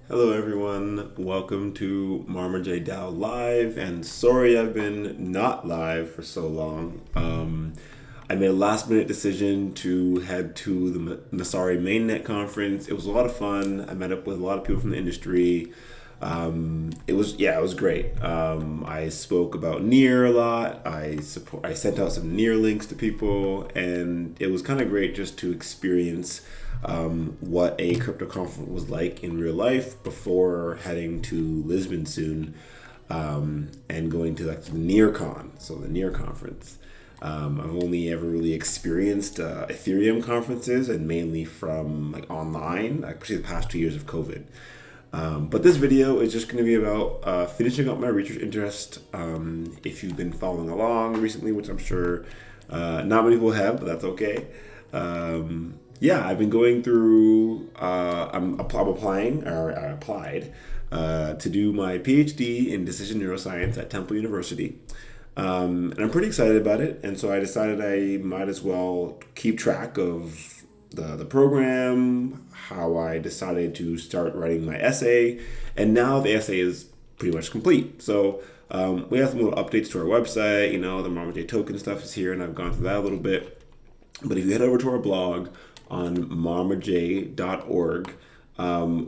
Hello, everyone. Welcome to Marma DAO Live. And sorry I've been not live for so long. I made a last minute decision to head to the Masari Mainnet conference. It was a lot of fun. I met up with a lot of people from the industry. It was great. I spoke about Near a lot. I sent out some Near links to people, and it was kind of great just to experience what a crypto conference was like in real life before heading to Lisbon soon, and going to like the NearCon, so the Near conference. I've only ever really experienced Ethereum conferences, and mainly from like online, like especially the past 2 years of COVID. But this video is just going to be about finishing up my research interest. If you've been following along recently, which I'm sure not many people have, but that's okay. I've been going through. I'm applying, or I applied to do my PhD in decision neuroscience at Temple University. And I'm pretty excited about it. And so I decided I might as well keep track of the program, how I decided to start writing my essay, and now the essay is pretty much complete. So we have some little updates to our website. The Marma J token stuff is here, and I've gone through that a little bit. But if you head over to our blog on marmaj.org,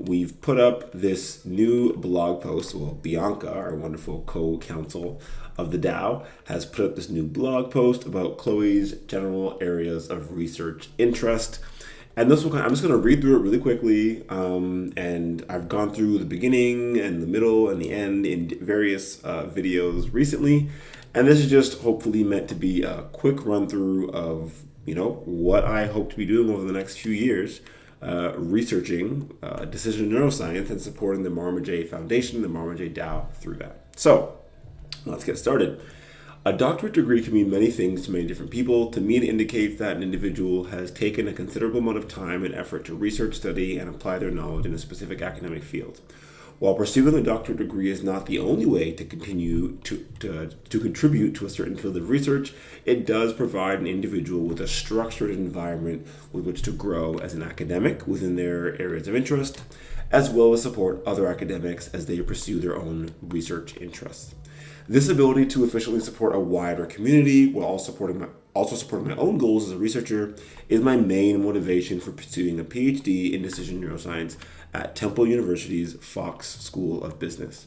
we've put up this new blog post. Well, Bianca, our wonderful co-counsel of the DAO, has put up this new blog post about Chloe's general areas of research interest. And I'm just going to read through it really quickly. And I've gone through the beginning and the middle and the end in various videos recently. And this is just hopefully meant to be a quick run through of, what I hope to be doing over the next few years, researching decision neuroscience and supporting the Marma J Foundation, the Marma J DAO through that. So let's get started. A doctorate degree can mean many things to many different people. To me, it indicates that an individual has taken a considerable amount of time and effort to research, study, and apply their knowledge in a specific academic field. While pursuing a doctorate degree is not the only way to continue to contribute to a certain field of research, it does provide an individual with a structured environment with which to grow as an academic within their areas of interest, as well as support other academics as they pursue their own research interests. This ability to efficiently support a wider community while also supporting my own goals as a researcher is my main motivation for pursuing a PhD in decision neuroscience at Temple University's Fox School of Business.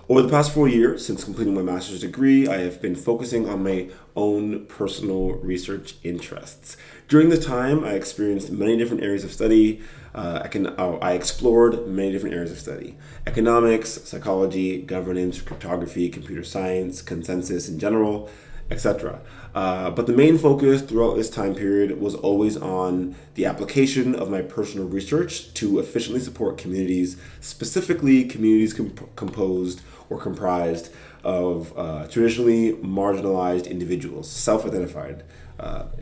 Over the past 4 years, since completing my master's degree, I have been focusing on my own personal research interests. During this time, I experienced many different areas of study. I explored many different areas of study: economics, psychology, governance, cryptography, computer science, consensus in general, etc. But the main focus throughout this time period was always on the application of my personal research to efficiently support communities, specifically communities composed or comprised of traditionally marginalized individuals, self-identified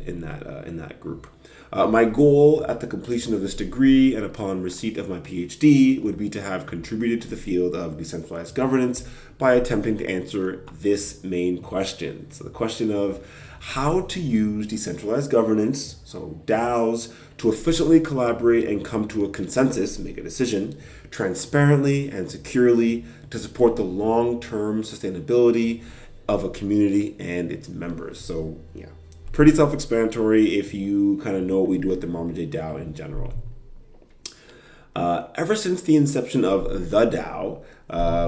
in that group. My goal at the completion of this degree and upon receipt of my PhD would be to have contributed to the field of decentralized governance by attempting to answer this main question. So the question of how to use decentralized governance, so DAOs, to efficiently collaborate and come to a consensus, make a decision, transparently and securely to support the long-term sustainability of a community and its members. So, yeah. Pretty self-explanatory if you kind of know what we do at the Marma J DAO in general. Ever since the inception of the DAO,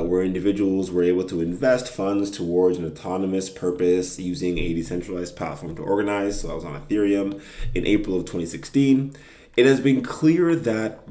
where individuals were able to invest funds towards an autonomous purpose using a decentralized platform to organize, so I was on Ethereum in April of 2016, it has been clear that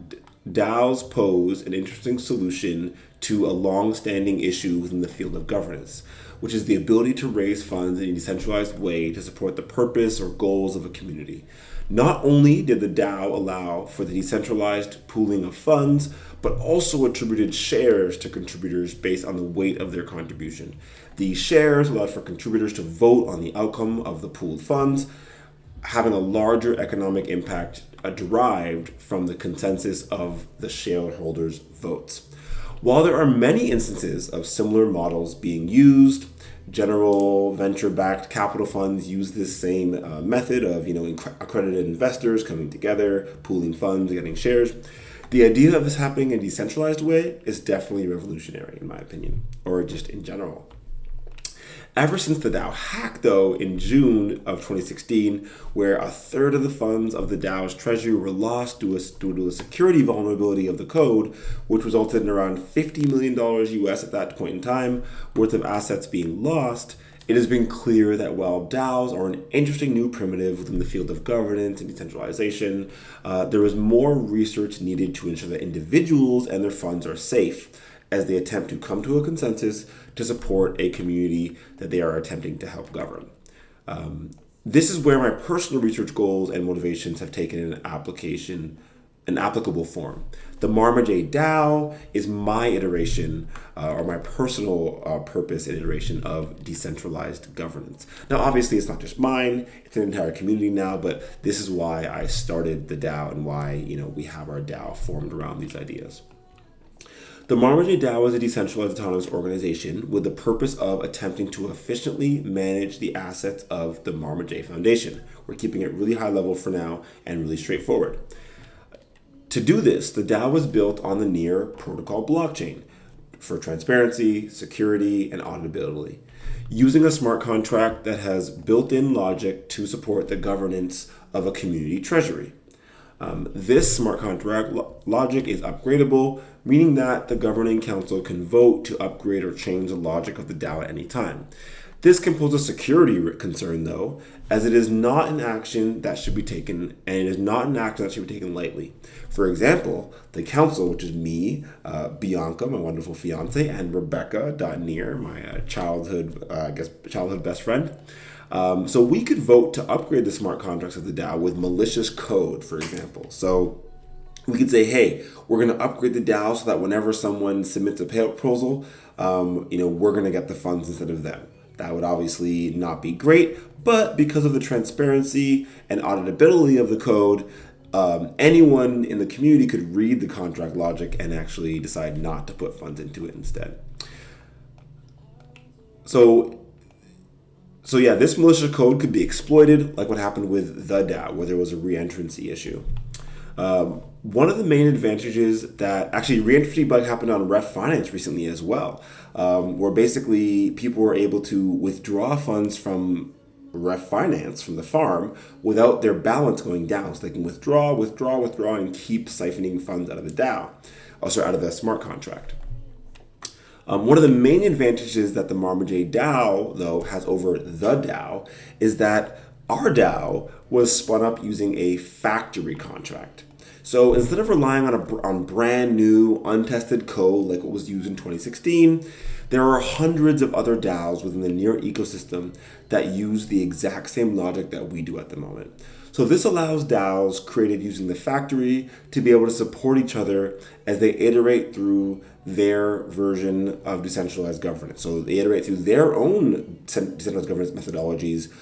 DAOs pose an interesting solution to a long-standing issue within the field of governance, which is the ability to raise funds in a decentralized way to support the purpose or goals of a community. Not only did the DAO allow for the decentralized pooling of funds, but also attributed shares to contributors based on the weight of their contribution. These shares allowed for contributors to vote on the outcome of the pooled funds, having a larger economic impact derived from the consensus of the shareholders' votes. While there are many instances of similar models being used, general venture-backed capital funds use this same method of accredited investors coming together, pooling funds, getting shares. The idea of this happening in a decentralized way is definitely revolutionary, in my opinion, or just in general. Ever since the DAO hack, though, in June of 2016, where a third of the funds of the DAO's treasury were lost due to a security vulnerability of the code, which resulted in around $50 million US at that point in time worth of assets being lost, it has been clear that while DAOs are an interesting new primitive within the field of governance and decentralization, there is more research needed to ensure that individuals and their funds are safe as they attempt to come to a consensus to support a community that they are attempting to help govern. This is where my personal research goals and motivations have taken an applicable form. The Marma J DAO is my iteration or my personal purpose and iteration of decentralized governance. Now, obviously, it's not just mine; it's an entire community now. But this is why I started the DAO and why we have our DAO formed around these ideas. The Marma J DAO is a decentralized autonomous organization with the purpose of attempting to efficiently manage the assets of the Marma J Foundation. We're keeping it really high level for now and really straightforward. To do this, the DAO was built on the Near protocol blockchain for transparency, security, and auditability, using a smart contract that has built-in logic to support the governance of a community treasury. This smart contract logic is upgradable, meaning that the governing council can vote to upgrade or change the logic of the DAO at any time. This can pose a security concern, though, as it is not an action that should be taken, and it is not an action that should be taken lightly. For example, the council, which is me, Bianca, my wonderful fiance, and Rebecca.Near, my childhood best friend. So we could vote to upgrade the smart contracts of the DAO with malicious code, for example. So we could say, hey, we're going to upgrade the DAO so that whenever someone submits a payout proposal, we're going to get the funds instead of them. That would obviously not be great, but because of the transparency and auditability of the code, anyone in the community could read the contract logic and actually decide not to put funds into it instead. So yeah, this malicious code could be exploited, like what happened with the DAO, where there was a reentrancy issue. One of the main advantages that actually reentrancy bug happened on Ref Finance recently as well, where basically people were able to withdraw funds from Ref Finance from the farm without their balance going down. So they can withdraw, and keep siphoning funds out of the DAO, also out of the smart contract. One of the main advantages that the Marma J DAO, though, has over the DAO is that our DAO was spun up using a factory contract. So instead of relying on brand new, untested code like what was used in 2016, there are hundreds of other DAOs within the Near ecosystem that use the exact same logic that we do at the moment. So this allows DAOs created using the factory to be able to support each other as they iterate through their version of decentralized governance. So they iterate through their own decentralized governance methodologies.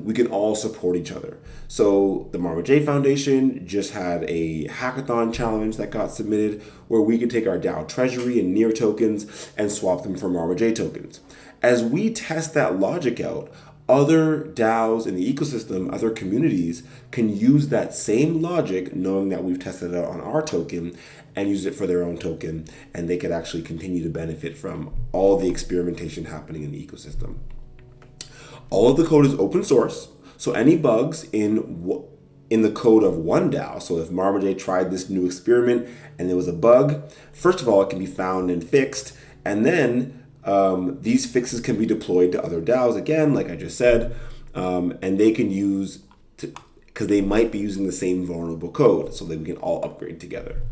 We can all support each other. So the Marma J Foundation just had a hackathon challenge that got submitted where we could take our DAO treasury and Near tokens and swap them for Marma J tokens. As we test that logic out, other DAOs in the ecosystem, other communities can use that same logic knowing that we've tested it out on our token and use it for their own token, and they could actually continue to benefit from all the experimentation happening in the ecosystem. All of the code is open source, so any bugs in the code of one DAO, so if Marma J tried this new experiment and there was a bug, first of all, it can be found and fixed, and then these fixes can be deployed to other DAOs, again, like I just said, and they can use, because they might be using the same vulnerable code, so that we can all upgrade together.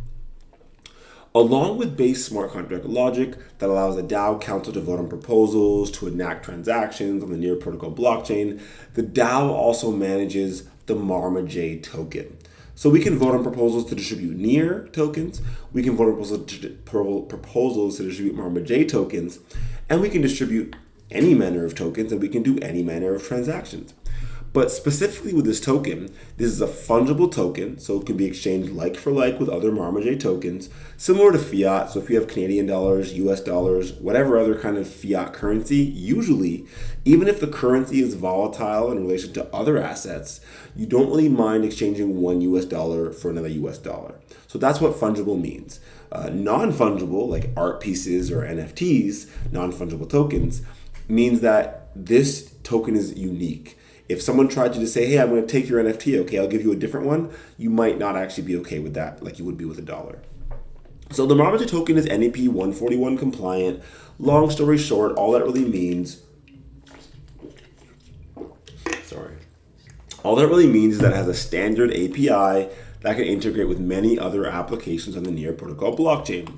Along with base smart contract logic that allows the DAO council to vote on proposals, to enact transactions on the Near protocol blockchain, the DAO also manages the Marma J token. So we can vote on proposals to distribute Near tokens, we can vote on proposals to distribute Marma J tokens, and we can distribute any manner of tokens, and we can do any manner of transactions. But specifically with this token, this is a fungible token, so it can be exchanged like for like with other Marma J tokens, similar to fiat. So if you have Canadian dollars, US dollars, whatever other kind of fiat currency, usually, even if the currency is volatile in relation to other assets, you don't really mind exchanging one US dollar for another US dollar. So that's what fungible means. Non-fungible, like art pieces or NFTs, non-fungible tokens, means that this token is unique. If someone tried to just say, hey, I'm going to take your NFT, okay, I'll give you a different one, you might not actually be okay with that like you would be with $1. So the Marma J token is NEP 141 compliant. Long story short, all that really means, all that really means is that it has a standard API that can integrate with many other applications on the Near Protocol blockchain.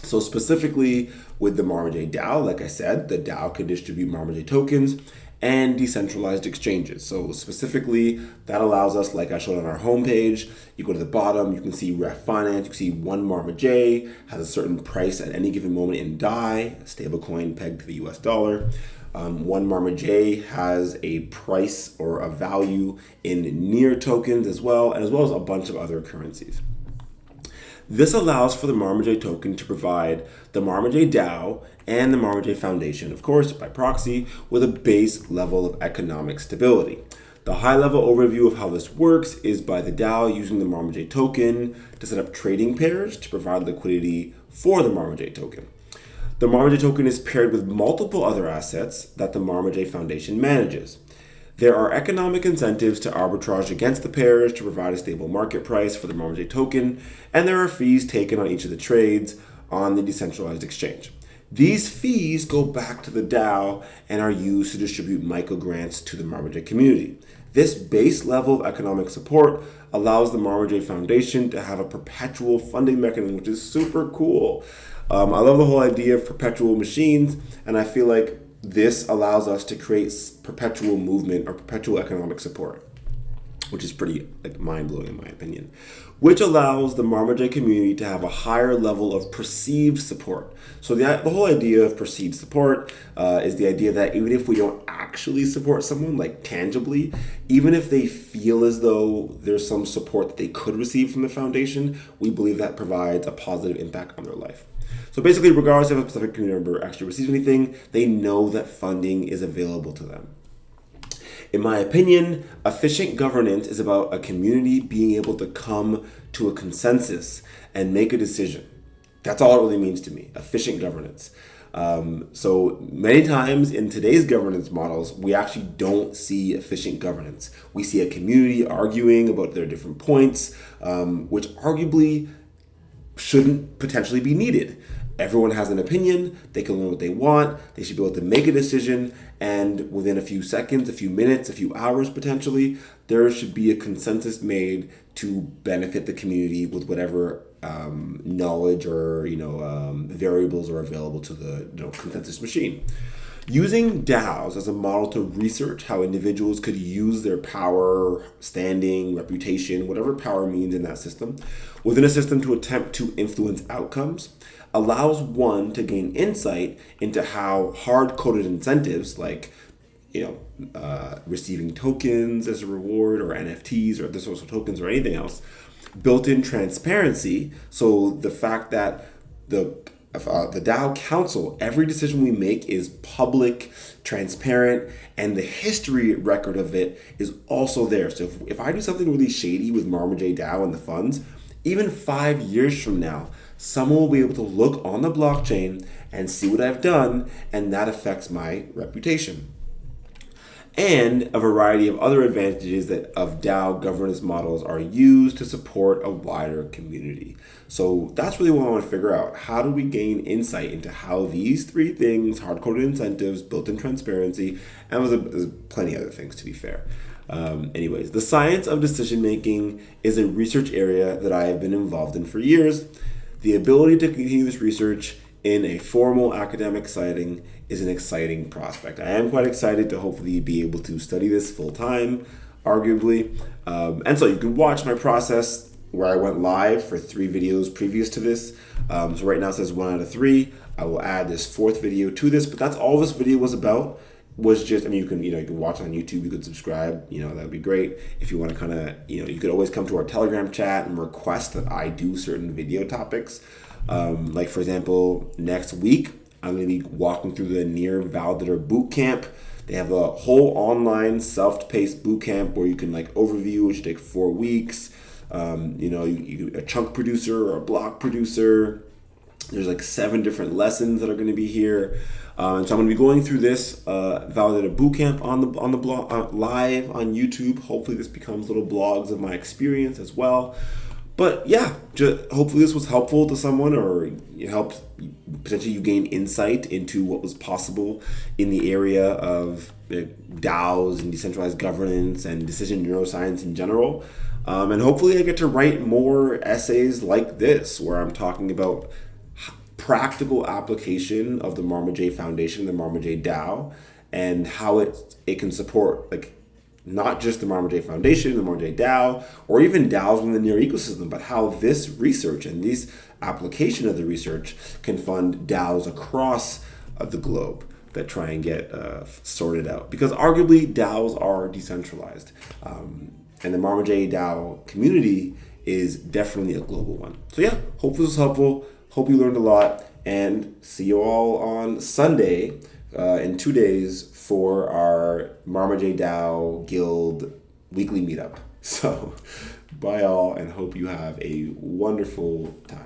So specifically with the Marma J DAO, like I said, the DAO can distribute Marma J tokens and decentralized exchanges. So specifically, that allows us, like I showed on our homepage, you go to the bottom, you can see Ref Finance, you can see one Marma J has a certain price at any given moment in DAI, a stablecoin pegged to the US dollar. One Marma J has a price or a value in Near tokens as well as a bunch of other currencies. This allows for the Marma J token to provide the Marma J DAO and the Marma J Foundation, of course, by proxy, with a base level of economic stability. The high-level overview of how this works is by the DAO using the Marma J token to set up trading pairs to provide liquidity for the Marma J token. The Marma J token is paired with multiple other assets that the Marma J Foundation manages. There are economic incentives to arbitrage against the pairs to provide a stable market price for the Marma J token, and there are fees taken on each of the trades on the decentralized exchange. These fees go back to the DAO and are used to distribute microgrants to the Marma J community. This base level of economic support allows the Marma J Foundation to have a perpetual funding mechanism, which is super cool. I love the whole idea of perpetual machines, and I feel like this allows us to create perpetual movement or perpetual economic support, which is pretty mind-blowing in my opinion, which allows the Marma J community to have a higher level of perceived support. So the whole idea of perceived support is the idea that even if we don't actually support someone, like tangibly, even if they feel as though there's some support that they could receive from the foundation, we believe that provides a positive impact on their life. So basically, regardless if a specific community member actually receives anything, they know that funding is available to them. In my opinion, efficient governance is about a community being able to come to a consensus and make a decision. That's all it really means to me, efficient governance. So many times in today's governance models, we actually don't see efficient governance. We see a community arguing about their different points, which arguably shouldn't potentially be needed. Everyone has an opinion, they can learn what they want, they should be able to make a decision, and within a few seconds, a few minutes, a few hours potentially, there should be a consensus made to benefit the community with whatever knowledge or variables are available to the consensus machine. Using DAOs as a model to research how individuals could use their power, standing, reputation, whatever power means in that system, within a system to attempt to influence outcomes, allows one to gain insight into how hard-coded incentives like receiving tokens as a reward or NFTs or other social tokens or anything else, built-in transparency, so the fact that the DAO council, every decision we make is public, transparent, and the history record of it is also there. So if I do something really shady with Marma J DAO and the funds, even 5 years from now, someone will be able to look on the blockchain and see what I've done, and that affects my reputation. And a variety of other advantages of DAO governance models are used to support a wider community. So that's really what I want to figure out. How do we gain insight into how these three things, hard-coded incentives, built-in transparency, and there's plenty of other things, to be fair. Anyways, the science of decision-making is a research area that I have been involved in for years. The ability to continue this research in a formal academic setting is an exciting prospect. I am quite excited to hopefully be able to study this full time, arguably. And so you can watch my process where I went live for 3 videos previous to this. So right now it says 1 out of 3. I will add this 4th video to this, but that's all this video was about. Was just, you can watch on YouTube, you could subscribe, that would be great. If you want to you could always come to our Telegram chat and request that I do certain video topics. Like for example, next week, I'm going to be walking through the Near Validator Bootcamp. They have a whole online self-paced bootcamp where you can overview, which should take 4 weeks. a chunk producer or a block producer. There's like 7 different lessons that are going to be here. And so I'm going to be going through this validator bootcamp on the blog live on YouTube. Hopefully this becomes little blogs of my experience as well. But yeah, hopefully this was helpful to someone, or it helped potentially you gain insight into what was possible in the area of DAOs and decentralized governance and decision neuroscience in general. And hopefully I get to write more essays like this, where I'm talking about practical application of the Marma J Foundation, the Marma J DAO, and how it can support not just the Marma J Foundation, the Marma J DAO, or even DAOs in the near ecosystem, but how this research and these application of the research can fund DAOs across the globe that try and get sorted out. Because arguably DAOs are decentralized, and the Marma J DAO community is definitely a global one. So yeah, hope this was helpful. Hope you learned a lot, and see you all on Sunday in 2 days for our Marma J DAO Guild weekly meetup. So bye all, and hope you have a wonderful time.